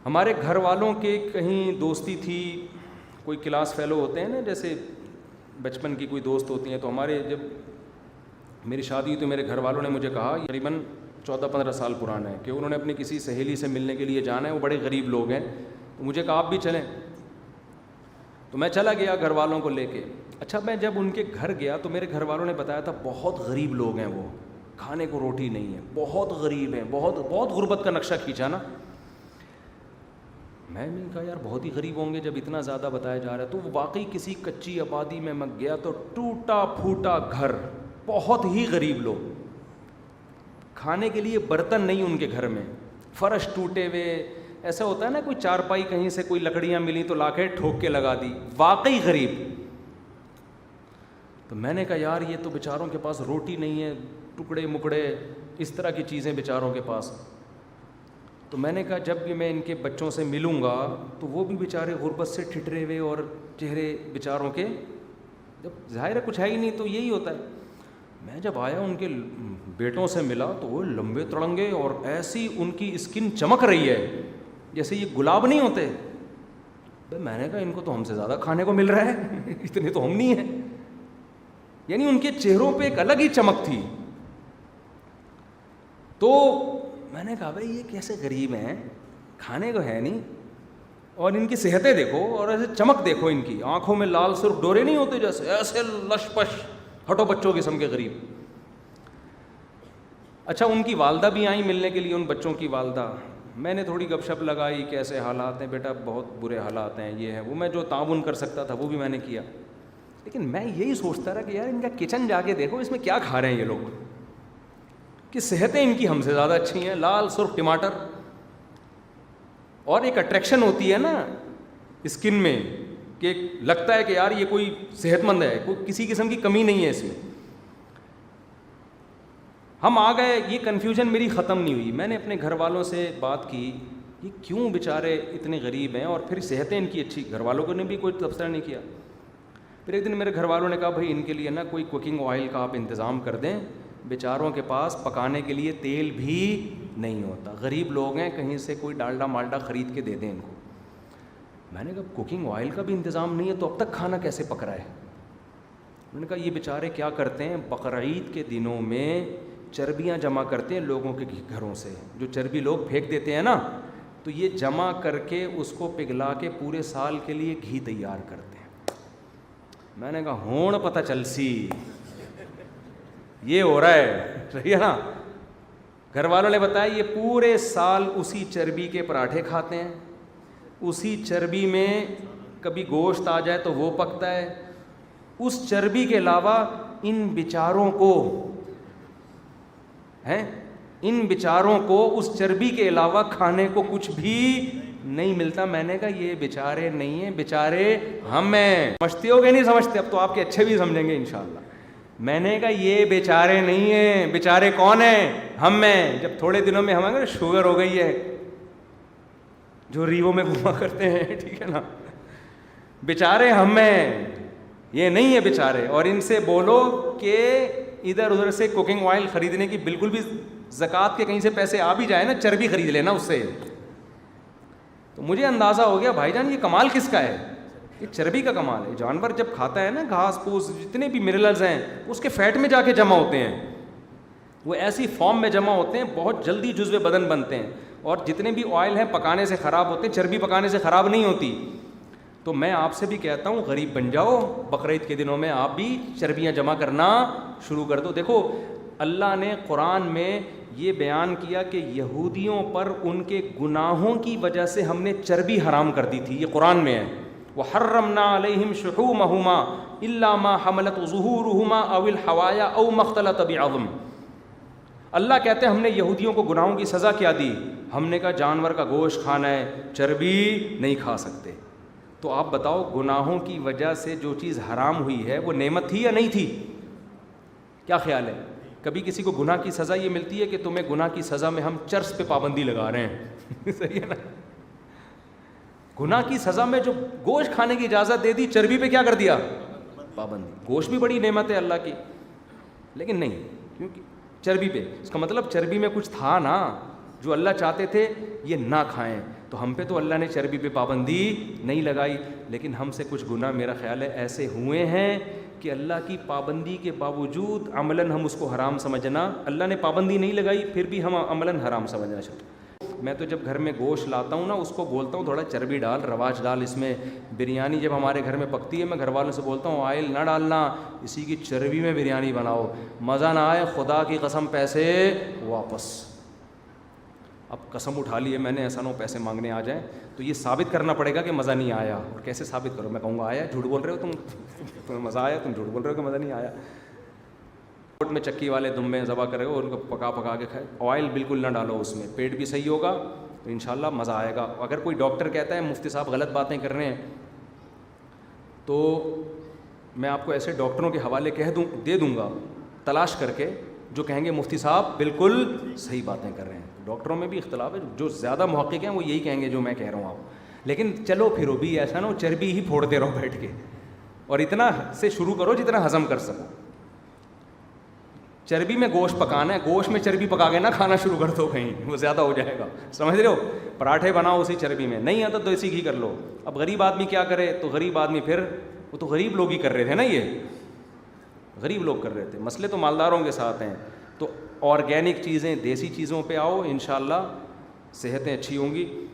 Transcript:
ہمارے گھر والوں کے کہیں دوستی تھی، کوئی کلاس فیلو ہوتے ہیں نا، جیسے بچپن کی کوئی دوست ہوتی ہیں، تو ہمارے جب میری شادی ہوئی تو میرے گھر والوں نے مجھے کہا، تقریباً 14-15 سال پرانا ہے، کہ انہوں نے اپنی کسی سہیلی سے ملنے کے لیے جانا ہے، وہ بڑے غریب لوگ ہیں، تو مجھے کہا آپ بھی چلیں، تو میں چلا گیا گھر والوں کو لے کے۔ اچھا، میں جب ان کے گھر گیا تو میرے گھر والوں نے بتایا تھا بہت غریب لوگ ہیں، وہ کھانے کو روٹی نہیں ہے، بہت غریب ہیں، بہت بہت غربت کا نقشہ کھینچا نا۔ میں نے کہا یار بہت ہی غریب ہوں گے جب اتنا زیادہ بتایا جا رہا ہے۔ تو واقعی کسی کچی آبادی میں گیا تو ٹوٹا پھوٹا گھر، بہت ہی غریب لوگ، کھانے کے لیے برتن نہیں ان کے گھر میں، فرش ٹوٹے ہوئے، ایسا ہوتا ہے نا کوئی چارپائی کہیں سے کوئی لکڑیاں ملی تو لا کے ٹھوک کے لگا دی، واقعی غریب۔ تو میں نے کہا یار یہ تو بیچاروں کے پاس روٹی نہیں ہے، ٹکڑے مکڑے اس طرح کی چیزیں بیچاروں کے پاس۔ تو میں نے کہا جب بھی میں ان کے بچوں سے ملوں گا تو وہ بھی بیچارے غربت سے ٹھٹرے ہوئے اور چہرے بیچاروں کے، جب ظاہر ہے کچھ ہے ہی نہیں تو یہی ہوتا ہے۔ میں جب آیا ان کے بیٹوں سے ملا تو وہ لمبے تڑنگے اور ایسی ان کی اسکن چمک رہی ہے جیسے یہ گلاب نہیں ہوتے۔ میں نے کہا ان کو تو ہم سے زیادہ کھانے کو مل رہا ہے، اتنے تو ہم نہیں ہیں۔ یعنی ان کے چہروں پہ ایک الگ ہی چمک تھی۔ تو میں نے کہا بھائی یہ کیسے غریب ہیں، کھانے کو ہے نہیں، اور ان کی صحتیں دیکھو اور ایسے چمک دیکھو، ان کی آنکھوں میں لال سرخ ڈورے نہیں ہوتے جیسے، ایسے لش پش ہٹو بچوں قسم کے غریب۔ اچھا ان کی والدہ بھی آئیں ملنے کے لیے، ان بچوں کی والدہ۔ میں نے تھوڑی گپ شپ لگائی، کیسے حالات ہیں بیٹا، بہت برے حالات ہیں، یہ ہے وہ، میں جو تعاون کر سکتا تھا وہ بھی میں نے کیا۔ لیکن میں یہی سوچتا رہا کہ یار ان کا کچن جا کے دیکھو، اس میں کیا کھا رہے ہیں یہ لوگ، کہ صحتیں ان کی ہم سے زیادہ اچھی ہیں، لال سرخ ٹماٹر، اور ایک اٹریکشن ہوتی ہے نا اسکن میں کہ لگتا ہے کہ یار یہ کوئی صحت مند ہے، کوئی کسی قسم کی کمی نہیں ہے اس میں۔ ہم آ گئے، یہ کنفیوژن میری ختم نہیں ہوئی۔ میں نے اپنے گھر والوں سے بات کی، یہ کیوں بیچارے اتنے غریب ہیں، اور پھر صحتیں ان کی اچھی، گھر والوں کو نے بھی کوئی تبصرہ نہیں کیا۔ پھر ایک دن میرے گھر والوں نے کہا بھائی ان کے لیے نا کوئی کوکنگ آئل کا آپ انتظام کر دیں، بیچاروں کے پاس پکانے کے لیے تیل بھی نہیں ہوتا، غریب لوگ ہیں، کہیں سے کوئی ڈالڈا مالڈا خرید کے دے دیں ان کو۔ میں نے کہا کوکنگ آئل کا بھی انتظام نہیں ہے تو اب تک کھانا کیسے پک رہا ہے؟ میں نے کہا یہ بیچارے کیا کرتے ہیں، بقرعید کے دنوں میں چربیاں جمع کرتے ہیں لوگوں کے گھروں سے، جو چربی لوگ پھینک دیتے ہیں نا، تو یہ جمع کر کے اس کو پگھلا کے پورے سال کے لیے گھی تیار کرتے ہیں۔ میں نے کہا ہون پتہ چل سی یہ ہو رہا ہے، صحیح ہے نا۔ گھر والوں نے بتایا یہ پورے سال اسی چربی کے پراٹھے کھاتے ہیں، اسی چربی میں کبھی گوشت آ جائے تو وہ پکتا ہے، اس چربی کے علاوہ ان بیچاروں کو اس چربی کے علاوہ کھانے کو کچھ بھی نہیں ملتا۔ میں نے کہا یہ بیچارے نہیں ہیں، بیچارے ہم ہیں۔ سمجھتے ہو کہ نہیں سمجھتے؟ اب تو آپ کے اچھے بھی سمجھیں گے انشاءاللہ۔ میں نے کہا یہ بیچارے نہیں ہیں، بیچارے کون ہیں؟ ہم ہیں۔ جب تھوڑے دنوں میں ہمیں شوگر ہو گئی ہے، جو ریووں میں گھوما کرتے ہیں، ٹھیک ہے نا، بیچارے ہم ہیں، یہ نہیں ہے بیچارے۔ اور ان سے بولو کہ ادھر ادھر سے کوکنگ آئل خریدنے کی بالکل بھی، زکوٰۃ کے کہیں سے پیسے آ بھی جائے نا، چربی خرید لینا اس سے۔ تو مجھے اندازہ ہو گیا بھائی جان یہ کمال کس کا ہے، یہ چربی کا کمال ہے۔ جانور جب کھاتا ہے نا گھاس پھوس، جتنے بھی منرلز ہیں اس کے فیٹ میں جا کے جمع ہوتے ہیں، وہ ایسی فارم میں جمع ہوتے ہیں، بہت جلدی جزو بدن بنتے ہیں، اور جتنے بھی آئل ہیں پکانے سے خراب ہوتے ہیں، چربی پکانے سے خراب نہیں ہوتی۔ تو میں آپ سے بھی کہتا ہوں غریب بن جاؤ، بقرعید کے دنوں میں آپ بھی چربیاں جمع کرنا شروع کر دو۔ دیکھو اللہ نے قرآن میں یہ بیان کیا کہ یہودیوں پر ان کے گناہوں کی وجہ سے ہم نے چربی حرام کر دی تھی، یہ قرآن میں ہے۔ وَحَرَّمْنَا عَلَيْهِمْ شُحُومَهُمَا إِلَّا مَا حَمَلَتْ ظُهُورُهُمَا أَوِ الْحَوَايَا أَوْ مَا اخْتَلَطَ بِعَظْمٍ۔ اللہ کہتے ہیں ہم نے یہودیوں کو گناہوں کی سزا کیا دی، ہم نے کہا جانور کا گوشت کھانا ہے، چربی نہیں کھا سکتے۔ تو آپ بتاؤ گناہوں کی وجہ سے جو چیز حرام ہوئی ہے وہ نعمت تھی یا نہیں تھی؟ کیا خیال ہے؟ کبھی کسی کو گناہ کی سزا یہ ملتی ہے کہ تمہیں گناہ کی سزا میں ہم چرس پہ پابندی لگا رہے ہیں؟ صحیح ہے نا؟ گناہ کی سزا میں جو گوشت کھانے کی اجازت دے دی، چربی پہ کیا کر دیا؟ پابندی۔ گوشت بھی بڑی نعمت ہے اللہ کی، لیکن نہیں، کیونکہ چربی پہ، اس کا مطلب چربی میں کچھ تھا نا جو اللہ چاہتے تھے یہ نہ کھائیں۔ تو تو ہم پہ تو اللہ نے چربی پہ پابندی نہیں لگائی، لیکن ہم سے کچھ گناہ میرا خیال ہے ایسے ہوئے ہیں کہ اللہ کی پابندی کے باوجود عملاً ہم اس کو حرام سمجھنا، اللہ نے پابندی نہیں لگائی پھر بھی ہم عملاً حرام سمجھنا شروع۔ میں تو جب گھر میں گوشت لاتا ہوں نا، اس کو بولتا ہوں تھوڑا چربی ڈال، رواج ڈال اس میں۔ بریانی جب ہمارے گھر میں پکتی ہے، میں گھر والوں سے بولتا ہوں آئل نہ ڈالنا، اسی کی چربی میں بریانی بناؤ، مزہ نہ آئے خدا کی قسم پیسے واپس۔ اب قسم اٹھا لی ہے میں نے، ایسا نہ ہو پیسے مانگنے آ جائیں، تو یہ ثابت کرنا پڑے گا کہ مزہ نہیں آیا۔ اور کیسے ثابت کرو؟ میں کہوں گا آیا، جھوٹ بول رہے ہو تمہیں مزہ آیا، تم جھوٹ بول رہے ہو کہ مزہ نہیں آیا۔ کوٹ میں چکی والے دمبے ذبح کرے ہو، ان کو پکا پکا کے کھائے، آئل بالکل نہ ڈالو اس میں، پیٹ بھی صحیح ہوگا تو انشاءاللہ مزہ آئے گا۔ اگر کوئی ڈاکٹر کہتا ہے مفتی صاحب غلط باتیں کر رہے ہیں، تو میں آپ کو ایسے ڈاکٹروں کے حوالے دے دوں گا تلاش کر کے، جو کہیں گے مفتی صاحب بالکل صحیح باتیں کر رہے ہیں۔ ڈاکٹروں میں بھی اختلاف ہے، جو زیادہ محقق ہیں وہ یہی کہیں گے جو میں کہہ رہا ہوں آپ، لیکن چلو پھر بھی ایسا نہ ہو چربی ہی پھوڑتے رہو بیٹھ کے، اور اتنا سے شروع کرو جتنا ہضم کر سکو۔ چربی میں گوشت پکانا ہے، گوشت میں چربی پکا کے نہ کھانا شروع کر دو کہیں، وہ زیادہ ہو جائے گا، سمجھ رہے ہو؟ پراٹھے بناؤ اسی چربی میں، نہیں آتا تو دیسی گھی کر لو۔ اب غریب آدمی کیا کرے؟ تو غریب آدمی پھر وہ تو غریب لوگ ہی کر رہے تھے نا، یہ غریب لوگ کر رہے تھے، مسئلے تو مالداروں کے ساتھ ہیں۔ تو آرگینک چیزیں، دیسی چیزوں پہ آؤ، انشاءاللہ صحتیں اچھی ہوں گی۔